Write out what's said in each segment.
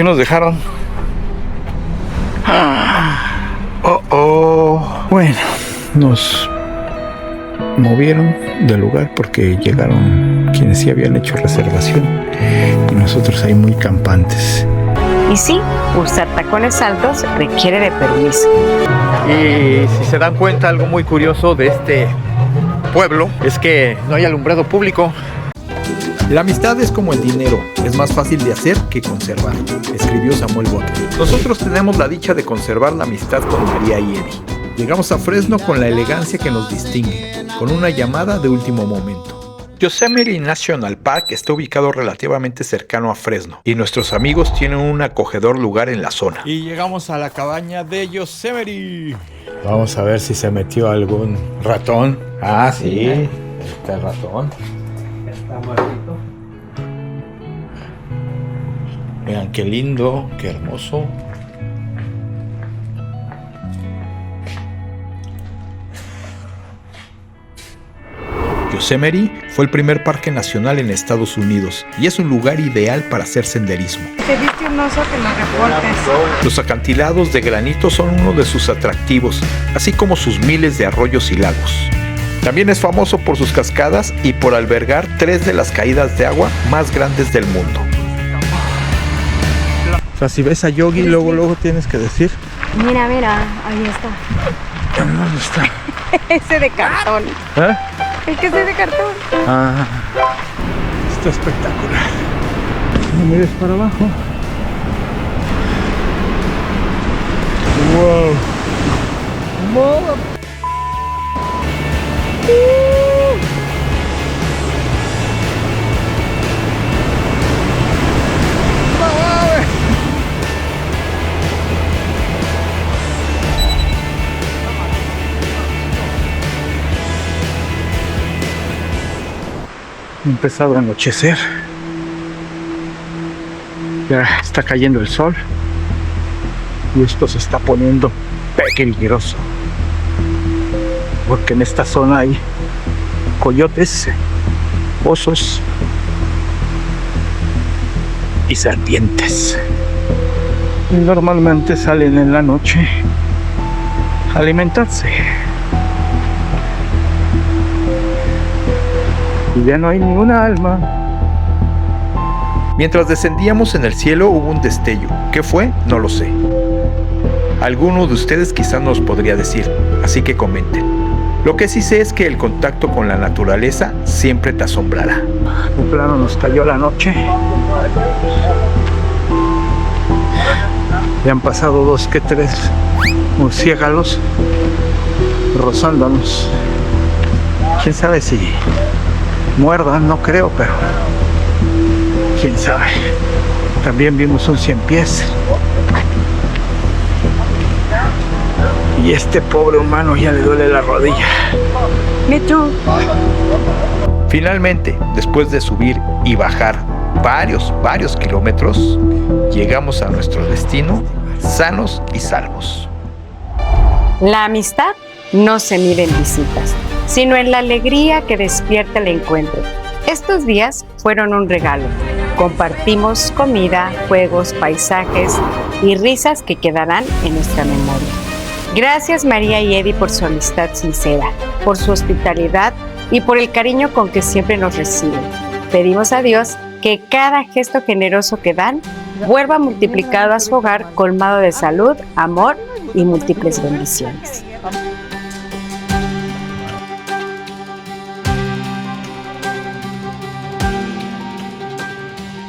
¿Qué nos dejaron? Bueno, nos movieron del lugar porque llegaron quienes sí habían hecho reservación y nosotros ahí muy campantes. Y sí, usar tacones altos requiere de permiso. Y si se dan cuenta, algo muy curioso de este pueblo es que no hay alumbrado público. La amistad es como el dinero, es más fácil de hacer que conservar, escribió Samuel Butler. Nosotros tenemos la dicha de conservar la amistad con María y Eddie. Llegamos a Fresno con la elegancia que nos distingue, con una llamada de último momento. Yosemite National Park está ubicado relativamente cercano a Fresno y nuestros amigos tienen un acogedor lugar en la zona. Y llegamos a la cabaña de Yosemite. Vamos a ver si se metió algún ratón. Ah, sí, está el ratón. Está muertito. Vean qué lindo, qué hermoso. Yosemite fue el primer parque nacional en Estados Unidos y es un lugar ideal para hacer senderismo. Te viste un oso que nos reportes. Los acantilados de granito son uno de sus atractivos, así como sus miles de arroyos y lagos. También es famoso por sus cascadas y por albergar 3 de las caídas de agua más grandes del mundo. O sea, si ves a Yogi, luego tienes que decir. Mira, ahí está. ¿Dónde está? Ese de cartón. ¿Eh? El que es de cartón. Ah, está espectacular. No mires para abajo. Wow. Ha empezado a anochecer. Ya está cayendo el sol. Y esto se está poniendo peligroso. Porque en esta zona hay coyotes, osos y serpientes. Y normalmente salen en la noche a alimentarse. Y ya no hay ninguna alma. Mientras descendíamos en el cielo hubo un destello. ¿Qué fue? No lo sé. Alguno de ustedes quizás nos podría decir, así que comenten. Lo que sí sé es que el contacto con la naturaleza siempre te asombrará. De plano nos cayó la noche. Ya han pasado 2 que 3 murciélagos rozándonos. Quién sabe si muerdan, no creo, pero quién sabe. También vimos un 100 pies. Y este pobre humano ya le duele la rodilla. Me too. Finalmente, después de subir y bajar varios kilómetros, llegamos a nuestro destino sanos y salvos. La amistad no se mide en visitas, sino en la alegría que despierta el encuentro. Estos días fueron un regalo. Compartimos comida, juegos, paisajes y risas que quedarán en nuestra memoria. Gracias María y Eddie por su amistad sincera, por su hospitalidad y por el cariño con que siempre nos reciben. Pedimos a Dios que cada gesto generoso que dan vuelva multiplicado a su hogar, colmado de salud, amor y múltiples bendiciones.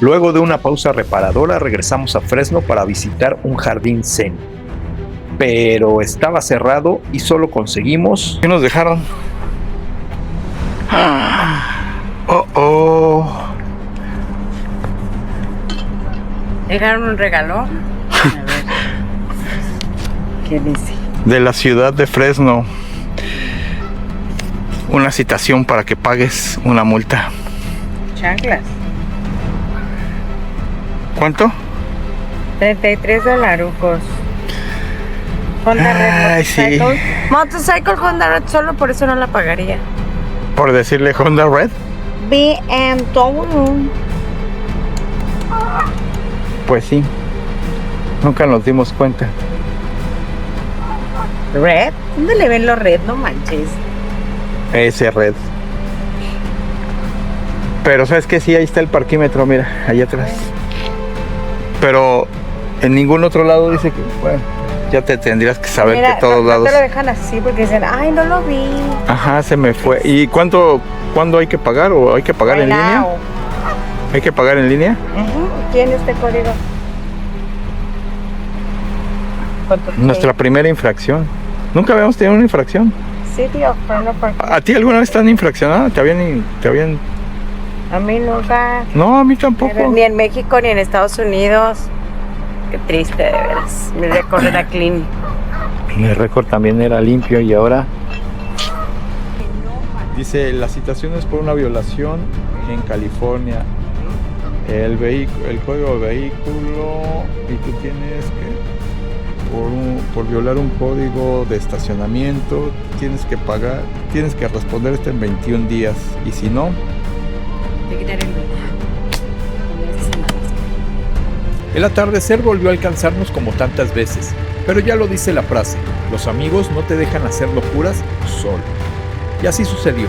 Luego de una pausa reparadora regresamos a Fresno para visitar un jardín zen. Pero estaba cerrado y solo conseguimos... ¿Qué nos dejaron? ¿Dejaron un regalo? A ver. ¿Qué dice? De la ciudad de Fresno. Una citación para que pagues una multa. Chanclas. ¿Cuánto? $33. Honda Red Ay, sí. Motorcycle Honda Red, solo por eso no la pagaría. Por decirle Honda Red. BMW. Pues sí. Nunca nos dimos cuenta. ¿Red? ¿Dónde le ven los red? No manches. Ese red. Pero ¿sabes qué? Sí, ahí está el parquímetro, mira, allá atrás. Pero en ningún otro lado dice que, bueno, ya te tendrías que saber Mira, que todos no lados. te lo dejan así porque dicen, ay, no lo vi. Ajá, se me fue. ¿Y cuándo hay que pagar o hay que pagar en línea? ¿Hay que pagar en línea? ¿Tiene este código? Nuestra primera infracción. Nunca habíamos tenido una infracción. Sí, tío, pero no por... ¿A ti alguna vez te han infraccionado? ¿Te habían... A mí nunca. No, a mí tampoco. Ni en México ni en Estados Unidos. Qué triste, de veras. Mi récord era clean. Mi récord también era limpio y ahora... Dice, la citación es por una violación en California. El código de vehículo y tú tienes que... Por violar un código de estacionamiento tienes que pagar, tienes que responder esto en 21 días y si no... El atardecer volvió a alcanzarnos como tantas veces, pero ya lo dice la frase, los amigos no te dejan hacer locuras solo. Y así sucedió.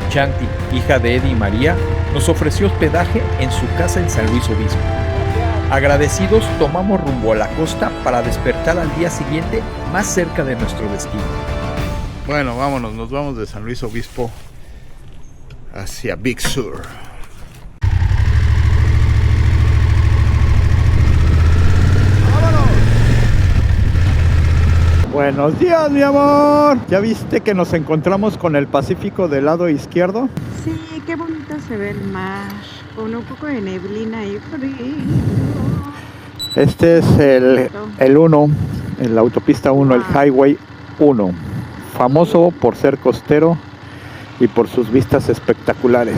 Chanti, hija de Eddie y María, nos ofreció hospedaje en su casa en San Luis Obispo. Agradecidos, tomamos rumbo a la costa para despertar al día siguiente más cerca de nuestro destino. Bueno, vámonos, nos vamos de San Luis Obispo hacia Big Sur. Buenos días, mi amor. ¿Ya viste que nos encontramos con el Pacífico del lado izquierdo? Sí, qué bonito se ve el mar. Con un poco de neblina y frío. Este es el 1, la autopista 1, el Highway 1. Famoso por ser costero y por sus vistas espectaculares.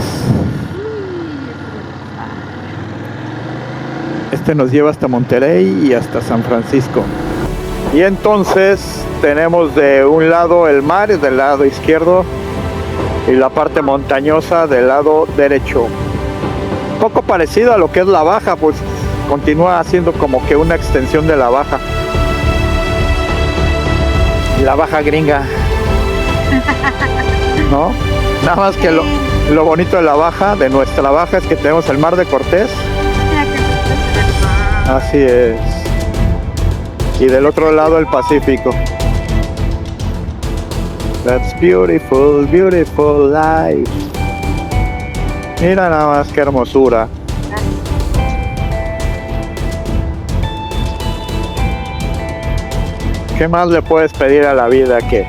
Este nos lleva hasta Monterrey y hasta San Francisco. Y entonces tenemos de un lado el mar, del lado izquierdo, y la parte montañosa del lado derecho. Poco parecido a lo que es la baja, pues continúa siendo como que una extensión de la baja. La baja gringa. ¿No? Nada más que lo bonito de la baja, de nuestra baja, es que tenemos el mar de Cortés. Así es. Y del otro lado el Pacífico. That's beautiful, beautiful life. Mira nada más qué hermosura. ¿Qué más le puedes pedir a la vida que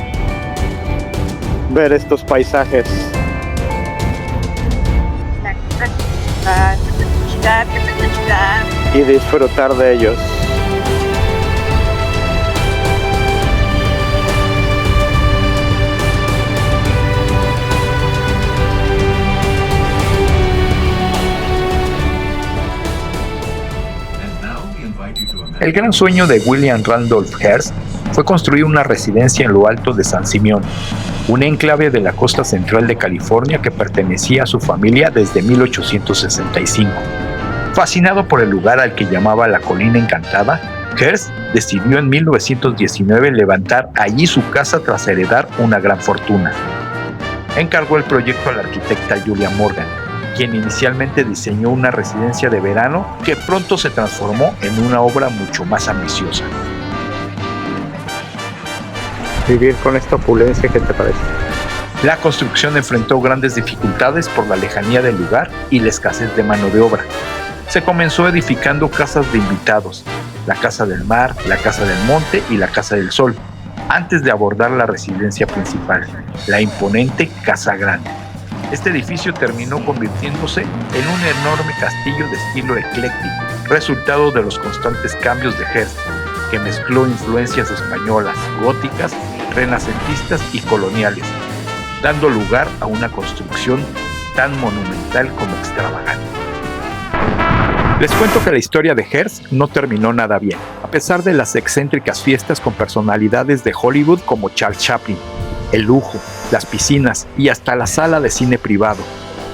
ver estos paisajes? Y disfrutar de ellos. El gran sueño de William Randolph Hearst fue construir una residencia en lo alto de San Simeón, un enclave de la costa central de California que pertenecía a su familia desde 1865. Fascinado por el lugar al que llamaba la Colina Encantada, Hearst decidió en 1919 levantar allí su casa tras heredar una gran fortuna. Encargó el proyecto a la arquitecta Julia Morgan, quien inicialmente diseñó una residencia de verano que pronto se transformó en una obra mucho más ambiciosa. Vivir con esta opulencia, ¿qué te parece? La construcción enfrentó grandes dificultades por la lejanía del lugar y la escasez de mano de obra. Se comenzó edificando casas de invitados, la Casa del Mar, la Casa del Monte y la Casa del Sol, antes de abordar la residencia principal, la imponente Casa Grande. Este edificio terminó convirtiéndose en un enorme castillo de estilo ecléctico, resultado de los constantes cambios de Hearst, que mezcló influencias españolas, góticas, renacentistas y coloniales, dando lugar a una construcción tan monumental como extravagante. Les cuento que la historia de Hearst no terminó nada bien, a pesar de las excéntricas fiestas con personalidades de Hollywood como Charles Chaplin, el lujo, las piscinas y hasta la sala de cine privado.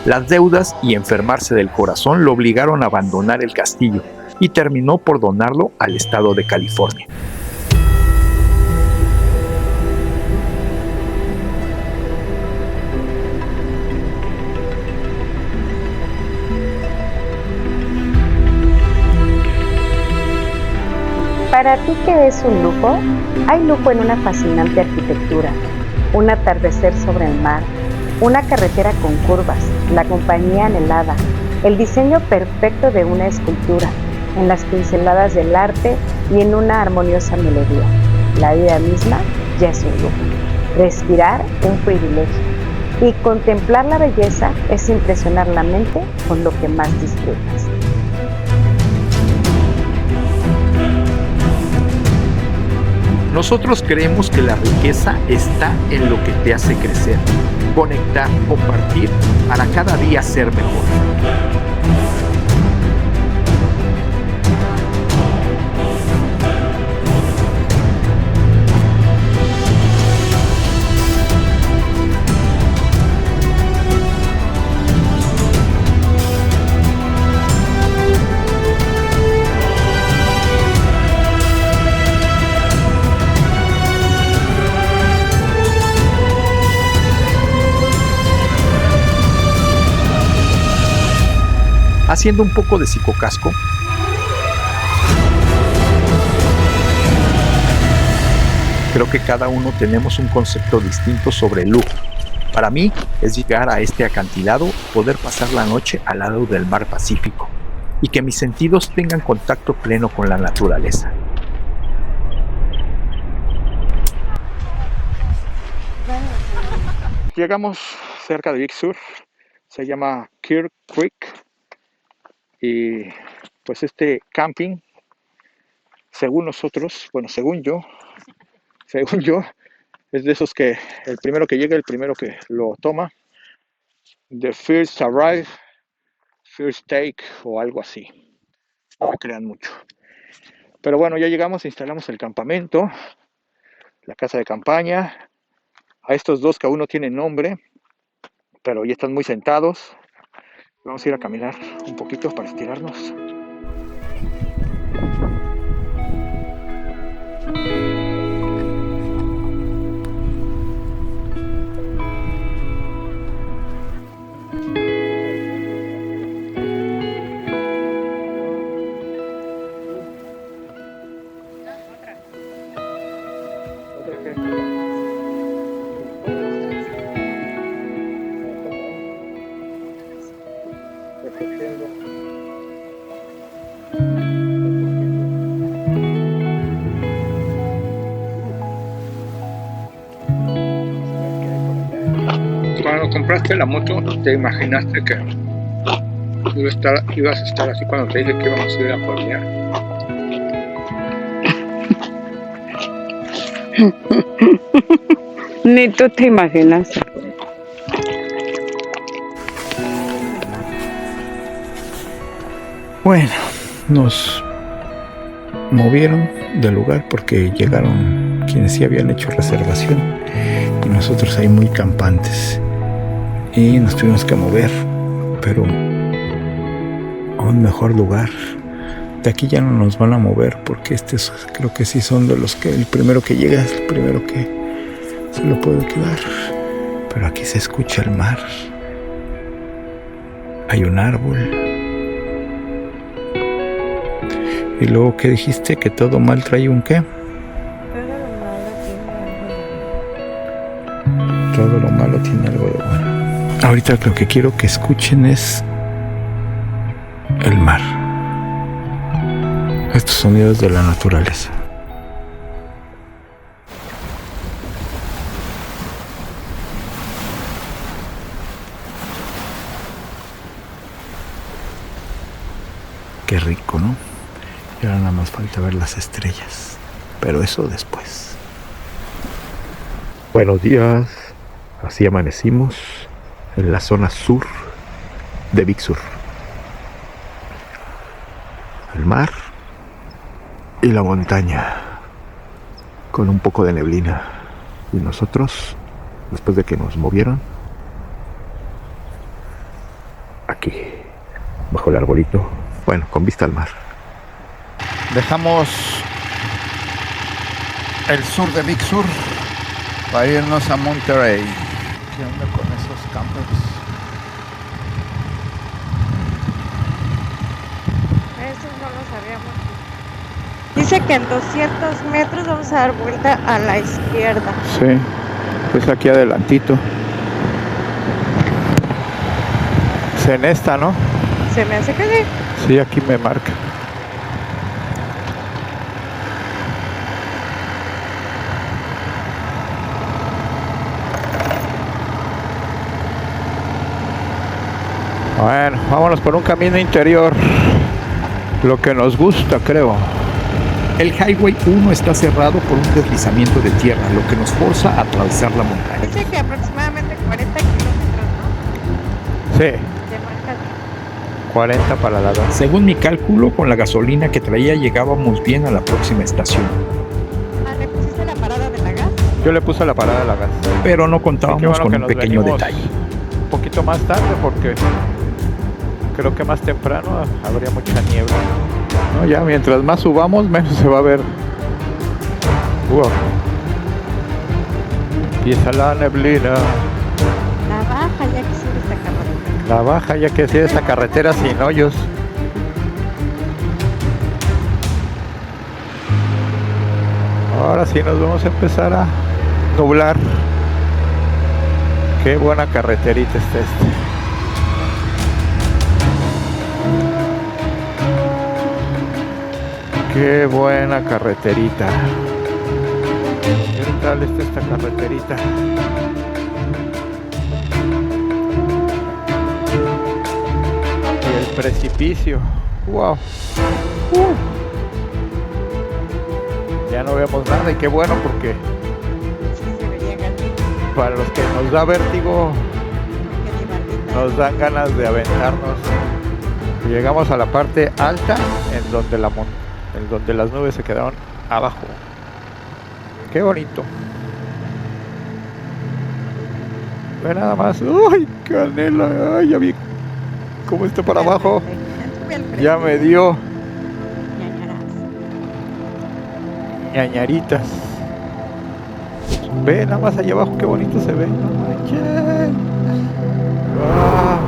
Las deudas y enfermarse del corazón lo obligaron a abandonar el castillo, y terminó por donarlo al estado de California. ¿Para ti qué es un lujo? Hay lujo en una fascinante arquitectura, un atardecer sobre el mar, una carretera con curvas, la compañía anhelada, el diseño perfecto de una escultura, en las pinceladas del arte y en una armoniosa melodía. La vida misma ya es un lujo. Respirar, un privilegio. Y contemplar la belleza es impresionar la mente con lo que más disfrutas. Nosotros creemos que la riqueza está en lo que te hace crecer, conectar, compartir para cada día ser mejor. Haciendo un poco de psicocasco, creo que cada uno tenemos un concepto distinto sobre el lujo. Para mí es llegar a este acantilado, poder pasar la noche al lado del mar Pacífico y que mis sentidos tengan contacto pleno con la naturaleza. Llegamos cerca de Big Sur, se llama Clear Creek. Y pues este camping, según nosotros, bueno, según yo, es de esos que el primero que llega, el primero que lo toma, the first arrive, first take o algo así. No me crean mucho. Pero bueno, ya llegamos, instalamos el campamento, la casa de campaña. A estos dos que aún no tienen nombre, pero ya están muy sentados. Vamos a ir a caminar un poquito para estirarnos. Cuando compraste la moto, ¿te imaginaste que ibas a estar así cuando te dije que íbamos a ir a pueblear? Ni tú te imaginas. Bueno, nos movieron del lugar porque llegaron quienes sí habían hecho reservación y nosotros ahí muy campantes. Y nos tuvimos que mover, pero a un mejor lugar. De aquí ya no nos van a mover porque creo que sí son de los que el primero que llega es el primero que se lo puede quedar. Pero aquí se escucha el mar. Hay un árbol. Y luego, ¿qué dijiste? ¿Que todo mal trae un qué? Todo lo malo tiene algo de bueno. Ahorita lo que quiero que escuchen es el mar. Estos sonidos de la naturaleza. Qué rico, ¿no? Y ahora nada más falta ver las estrellas. Pero eso después. Buenos días. Así amanecimos en la zona sur de Big Sur. El mar y la montaña con un poco de neblina. Y nosotros, después de que nos movieron, aquí, bajo el arbolito, bueno, con vista al mar. Dejamos el sur de Big Sur para irnos a Monterrey. ¿Qué onda con esos campers? Eso no lo sabíamos. Dice que en 200 metros vamos a dar vuelta a la izquierda. Sí, pues aquí adelantito. Es en esta, ¿no? Se me hace que sí. Sí, aquí me marca. Bueno, vámonos por un camino interior. Lo que nos gusta, creo. El Highway 1 está cerrado por un deslizamiento de tierra, lo que nos forza a atravesar la montaña. Dice que aproximadamente 40 kilómetros, ¿no? Sí, De marca. 40 para la gas. Según mi cálculo, con la gasolina que traía llegábamos bien a la próxima estación, Ah, ¿le pusiste la parada de la gas? Yo le puse la parada de la gas. pero no Sí, qué contábamos bueno con que un nos pequeño venimos detalle. Un poquito más tarde porque creo que más temprano habría mucha niebla. No, ya mientras más subamos, menos se va a ver. Wow. Empieza la neblina. La baja, ya que sube esta carretera. La baja, ya que sea esta carretera sin hoyos. Ahora sí nos vamos a empezar a nublar. Qué buena carreterita está esta. Qué buena carreterita. ¿Qué tal está esta carreterita? Y el precipicio. Wow. Ya no vemos nada y qué bueno porque Sí, se vería gatito. para los que nos da vértigo Qué divandita. nos dan ganas de aventarnos. Llegamos a la parte alta en donde en donde las nubes se quedaron abajo. Qué bonito. Ve nada más. ¡Ay, canela! ¡Ay, ya vi cómo está para abajo! Sube al frente. Ya me dio Ñañaras. ñañaritas. Ve nada más allá abajo, qué bonito se ve. No manches. Ah.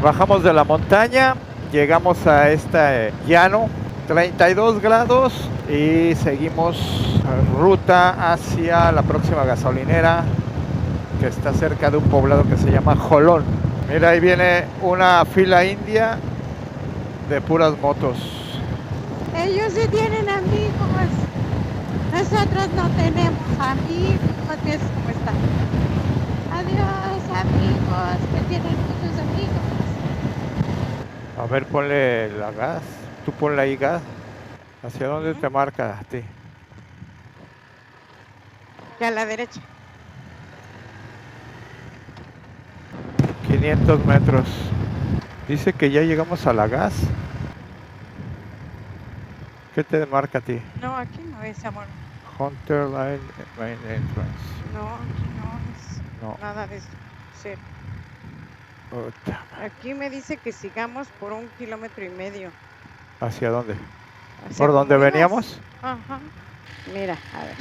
Bajamos de la montaña, llegamos a este llano, 32 grados y seguimos ruta hacia la próxima gasolinera que está cerca de un poblado que se llama Jolón. Mira, ahí viene una fila india de puras motos. Ellos sí tienen amigos. Nosotros no tenemos amigos. ¿Ves cómo está? Adiós, amigos. Que tienen muchos amigos. A ver, ponle la gas. Tú ponle ahí gas. ¿Hacia dónde te marca a ti? Que a la derecha. 500 metros. Dice que ya llegamos a la gas. ¿Qué te marca a ti? No, aquí no es, amor. Hunter Line Main Entrance. No, aquí no es No. nada de eso. Sí. Puta. Aquí me dice que sigamos por 1,5 kilómetros. ¿Hacia dónde? Hacia ¿Por dónde Comunidades. veníamos? Ajá. Mira, a ver.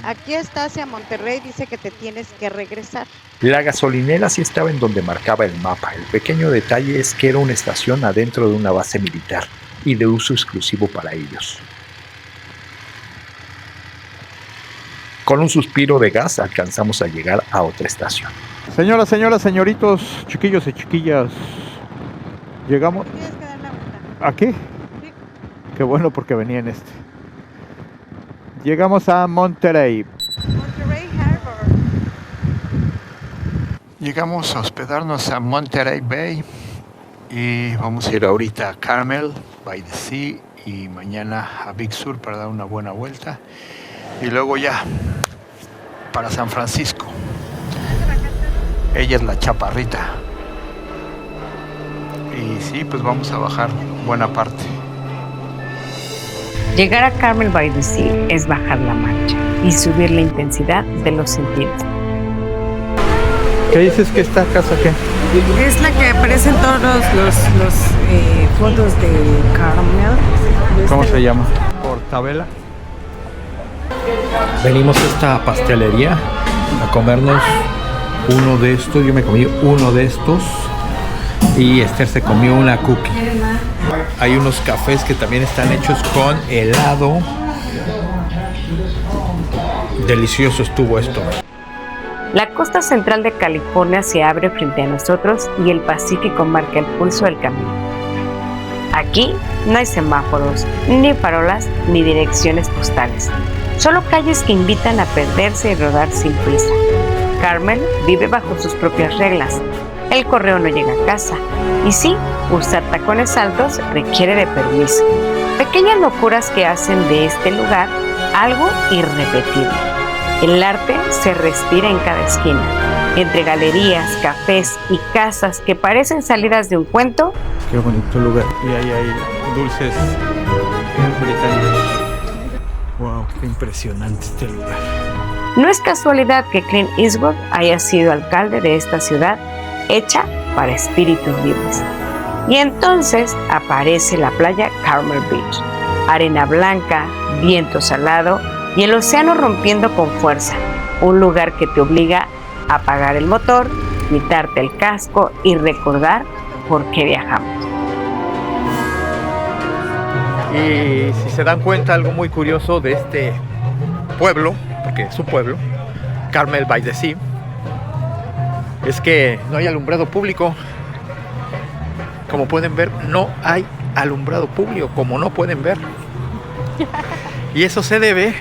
Aquí está hacia Monterrey, dice que te tienes que regresar. La gasolinera sí estaba en donde marcaba el mapa. El pequeño detalle es que era una estación adentro de una base militar y de uso exclusivo para ellos. Con un suspiro de gas alcanzamos a llegar a otra estación. Señoras, señoritos, chiquillos y chiquillas. Llegamos Tienes que dar la vuelta. aquí. Sí. Qué bueno porque venía en este. Llegamos a Monterrey. Monterrey Harbor. Llegamos a hospedarnos a Monterey Bay y vamos a ir ahorita a Carmel by the Sea y mañana a Big Sur para dar una buena vuelta y luego ya para San Francisco. Ella es la chaparrita y sí, pues vamos a bajar buena parte. Llegar a Carmel by the Sea es bajar la marcha y subir la intensidad de los sentidos. ¿Qué dices que esta casa qué? Es la que aparece en todos los fotos de Carmel. ¿Cómo se llama? Portabella. Venimos a esta pastelería a comernos uno de estos. Yo me comí uno de estos y Esther se comió una cookie. Hay unos cafés que también están hechos con helado. Delicioso estuvo esto. La costa central de California se abre frente a nosotros y el Pacífico marca el pulso del camino. Aquí no hay semáforos, ni farolas, ni direcciones postales. Solo calles que invitan a perderse y rodar sin prisa. Carmel vive bajo sus propias reglas. El correo no llega a casa. Y sí, usar tacones altos requiere de permiso. Pequeñas locuras que hacen de este lugar algo irrepetible. El arte se respira en cada esquina. Entre galerías, cafés y casas que parecen salidas de un cuento. Qué bonito lugar. Y ahí hay dulces británicos. Wow, qué impresionante este lugar. No es casualidad que Clint Eastwood haya sido alcalde de esta ciudad hecha para espíritus libres. Y entonces aparece la playa Carmel Beach. Arena blanca, viento salado y el océano rompiendo con fuerza. Un lugar que te obliga a apagar el motor, quitarte el casco y recordar por qué viajamos. Y si se dan cuenta, algo muy curioso de este pueblo, porque es un pueblo, Carmel by the Sea, es que no hay alumbrado público. Como pueden ver, no hay alumbrado público, como no pueden ver. Y eso se debe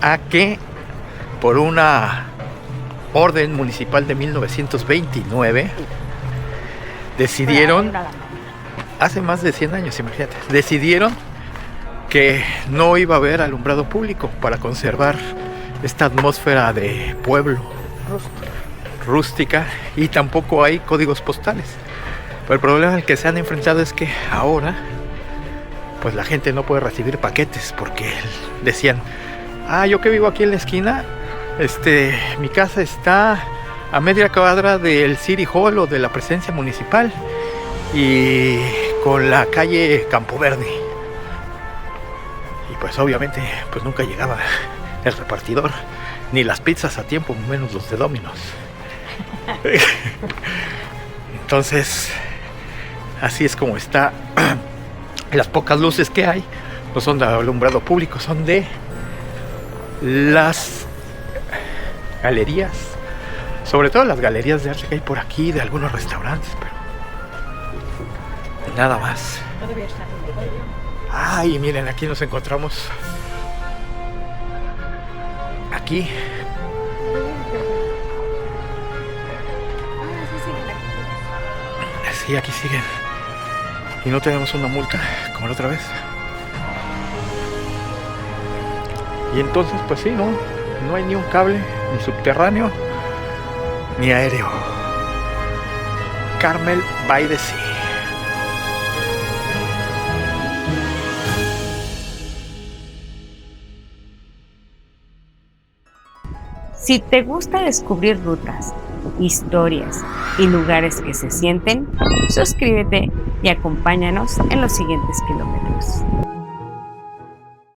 a que por una orden municipal de 1929 decidieron, hace más de 100 años, imagínate, decidieron que no iba a haber alumbrado público para conservar esta atmósfera de pueblo rústica, y tampoco hay códigos postales. Pero el problema al que se han enfrentado es que ahora pues la gente no puede recibir paquetes, porque decían, yo que vivo aquí en la esquina, mi casa está a media cuadra del City Hall o de la presencia municipal y con la calle Campo Verde. Y pues obviamente pues nunca llegaba el repartidor, ni las pizzas a tiempo, menos los de Domino's. Entonces, así es como está. Las pocas luces que hay no son de alumbrado público, son de las galerías, sobre todo las galerías de arte que hay por aquí, de algunos restaurantes, pero nada más. Ay, miren, aquí nos encontramos. Aquí. Sí, aquí siguen. Y no tenemos una multa como la otra vez. Y entonces, pues sí, no hay ni un cable, ni subterráneo, ni aéreo. Carmel by the Sea. Si te gusta descubrir rutas, historias y lugares que se sienten, suscríbete y acompáñanos en los siguientes kilómetros.